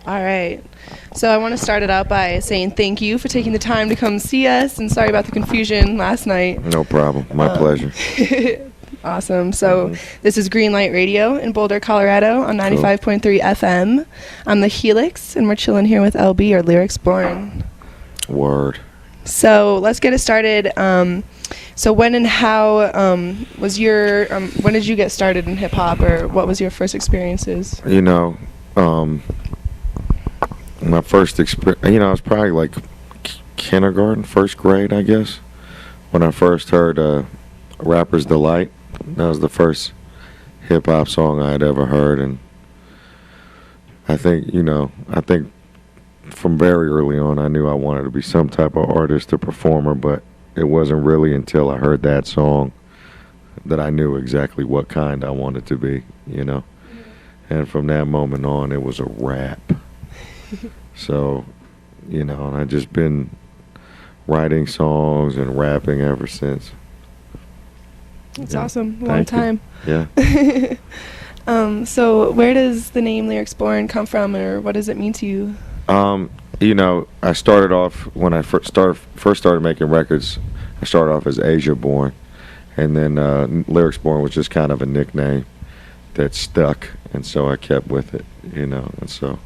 All right. So I want to start it out by saying thank you for taking the time to come see us, and sorry about the confusion last night. No problem. My pleasure. Awesome. So this is Greenlight Radio in Boulder, Colorado on 95.3 FM. I'm the Helix, and we're chilling here with LB, or Lyrics Born. Word. So let's get it started. So when and how was your, when did you get started in hip hop, or what was your first experiences? You know, my first experience, I was probably like kindergarten, first grade, I guess, when I first heard Rapper's Delight. That was the first hip hop song I had ever heard, and I think from very early on I knew I wanted to be some type of artist or performer, but it wasn't really until I heard that song that I knew exactly what kind I wanted to be, And from that moment on, it was a rap. So, and I've just been writing songs and rapping ever since. That's awesome. Long time. Yeah. So where does the name Lyrics Born come from, or what does it mean to you? I started off when I first started making records. I started off as Asia Born, and then Lyrics Born was just kind of a nickname that stuck, and so I kept with it, and so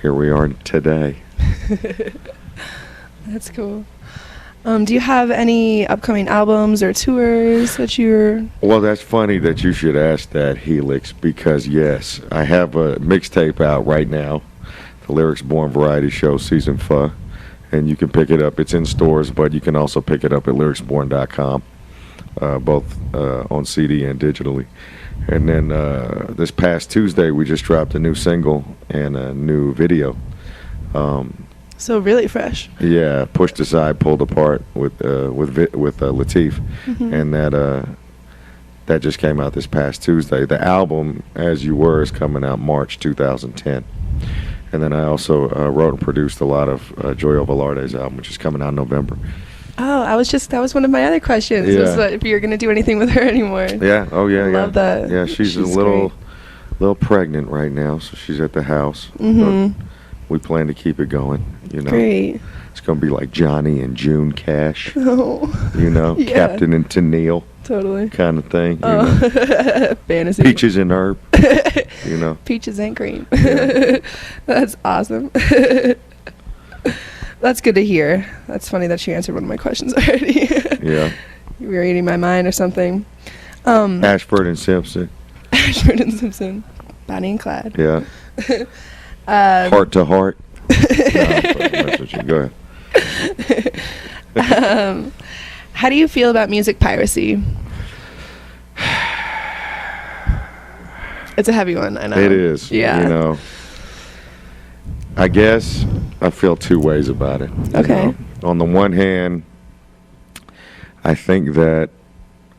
here we are today. That's cool. Do you have any upcoming albums or tours that you're... Well, that's funny that you should ask that, Helix, because yes, I have a mixtape out right now, the Lyrics Born Variety Show Season 4, and you can pick it up. It's in stores, but you can also pick it up at lyricsborn.com, both on CD and digitally. And then this past Tuesday, we just dropped a new single and a new video. So really fresh. Yeah, Pushed Aside, Pulled Apart with Latif, and that just came out this past Tuesday. The album, As You Were, is coming out March 2010. And then I also wrote and produced a lot of Joyo Velarde's album, which is coming out in November. Oh, that was one of my other questions. Yeah. Was if you're going to do anything with her anymore. Yeah, oh yeah, yeah. Love that. Yeah, she's a little pregnant right now, so she's at the house. But we plan to keep it going, Great. It's going to be like Johnny and June Cash, Oh. Yeah. Captain and Tennille. Totally. Kind of thing, Fantasy. Peaches and Herb, Peaches and cream. Yeah. That's awesome. That's good to hear. That's funny that you answered one of my questions already. Yeah. You were reading my mind or something. Ashford and Simpson. Ashford and Simpson. Bonnie and Clyde. Yeah. Heart to Heart. Go ahead. How do you feel about music piracy? It's a heavy one, I know. It is. Yeah. I guess I feel two ways about it. Okay. On the one hand, I think that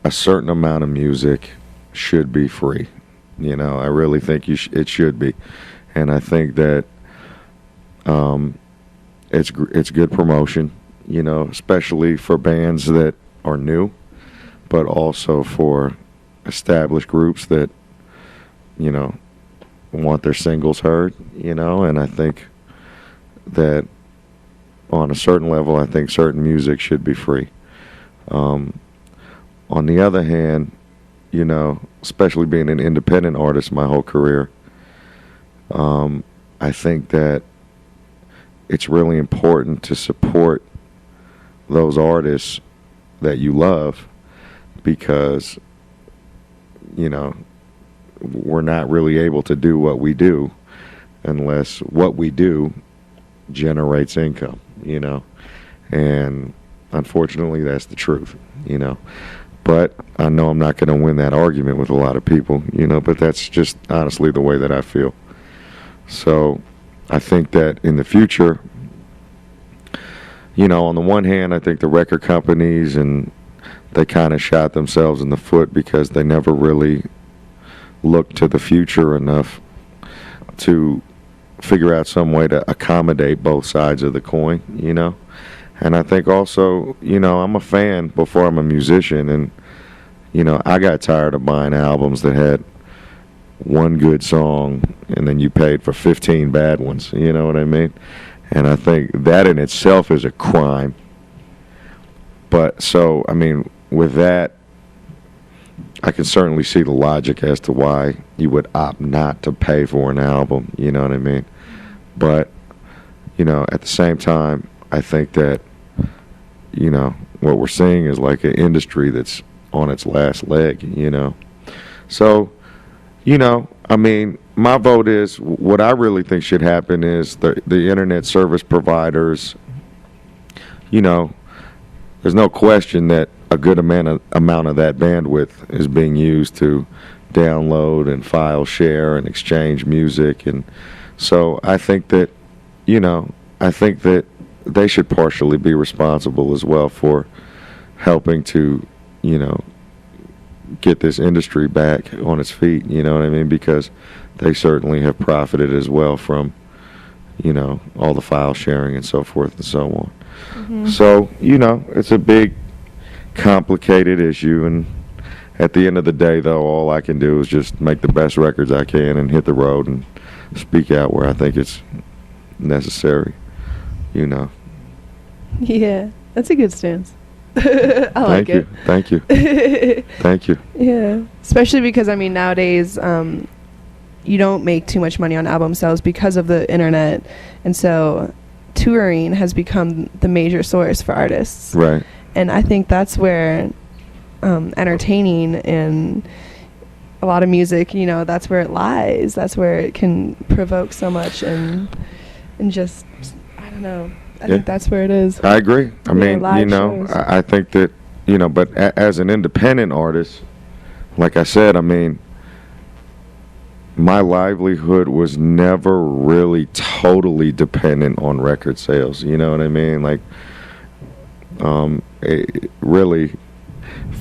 a certain amount of music should be free. I really think it should be. And I think that it's good promotion, especially for bands that are new, but also for established groups that, want their singles heard, and I think that on a certain level, I think certain music should be free. On the other hand, especially being an independent artist my whole career, I think that it's really important to support those artists that you love, because we're not really able to do what we do unless what we do generates income, and unfortunately that's the truth, but I know I'm not going to win that argument with a lot of people, but that's just honestly the way that I feel. So I think that in the future, on the one hand, I think the record companies, and they kind of shot themselves in the foot because they never really looked to the future enough to figure out some way to accommodate both sides of the coin, And I think also, I'm a fan before I'm a musician, and, I got tired of buying albums that had, one good song and then you paid for 15 bad ones. You know what I mean? And I think that in itself is a crime. But so, I mean, with that, I can certainly see the logic as to why you would opt not to pay for an album, you know what I mean? But, you know, at the same time, I think that, you know, what we're seeing is like an industry that's on its last leg, you know? So, you know, I mean, my vote is, what I really think should happen is the internet service providers, you know, there's no question that a good amount of that bandwidth is being used to download and file share and exchange music. And so I think that, you know, I think that they should partially be responsible as well for helping to, you know, get this industry back on its feet, you know what I mean? Because they certainly have profited as well from, you know, all the file sharing and so forth and so on. Mm-hmm. So, you know, it's a big, complicated issue, and at the end of the day, though, all I can do is just make the best records I can and hit the road and speak out where I think it's necessary, you know. Yeah, that's a good stance. I like it. Thank you. Thank you. Yeah, especially because, I mean, nowadays, you don't make too much money on album sales because of the internet, and so touring has become the major source for artists. Right. And I think that's where entertaining and a lot of music, you know, that's where it lies. That's where it can provoke so much and just, I don't know. I think that's where it is. I agree. I mean, you know, I think that, you know, but as an independent artist, like I said, I mean, my livelihood was never really totally dependent on record sales. You know what I mean? Like, it really,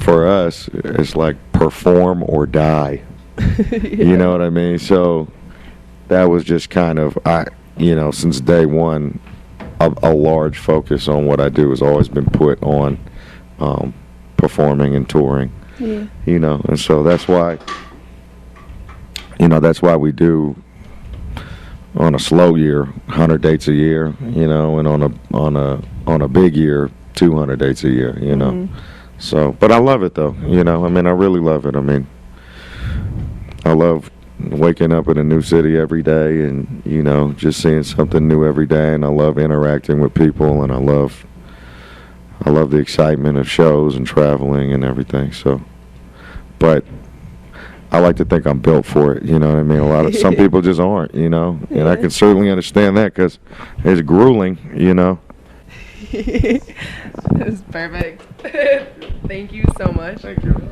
for us, it's like perform or die. Yeah. You know what I mean? So that was just kind of, you know, since day one, a large focus on what I do has always been put on performing and touring. Yeah. You know, and so that's why, you know, that's why we do, on a slow year, 100 dates a year, you know, and on a big year, 200 dates a year, you know. Mm-hmm. So, but I love it though, you know. I mean, I really love it. I mean, I love waking up in a new city every day and, you know, just seeing something new every day, and I love interacting with people, and I love the excitement of shows and traveling and everything. So, but I like to think I'm built for it, you know what I mean? Some people just aren't, you know, and I can certainly understand that because it's grueling, you know. That's perfect. Thank you so much. Thank you.